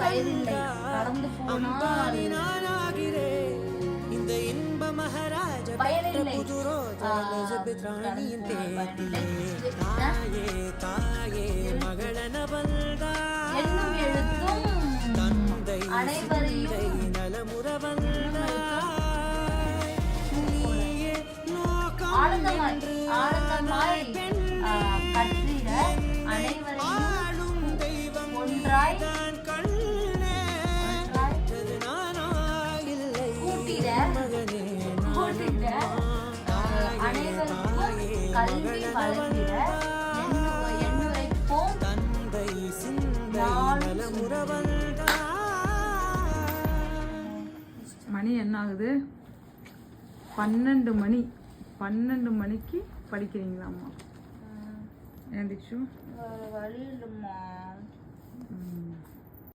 பெயரில்லை கடந்து போனால் இந்த இன்ப மகாராஜ பெயரில்லை தாயே மகளன வந்தா என்னும் எழுத்தும் தந்தை அனைவரையும் நலமுற வந்தா ஆனந்தமாய் கற்றிட அனைவரையும் ஒன்றாய் கூட்டிட அனைவருக்கும் கல்வி வழங்கிட என்னுரைப்போம் மணி என்ன ஆகுது? 12 மணி. 12 மணிக்கு படிக்கிறீங்களா அம்மா? ஏன் திக்ஷு? வழி இல்லைம்மா.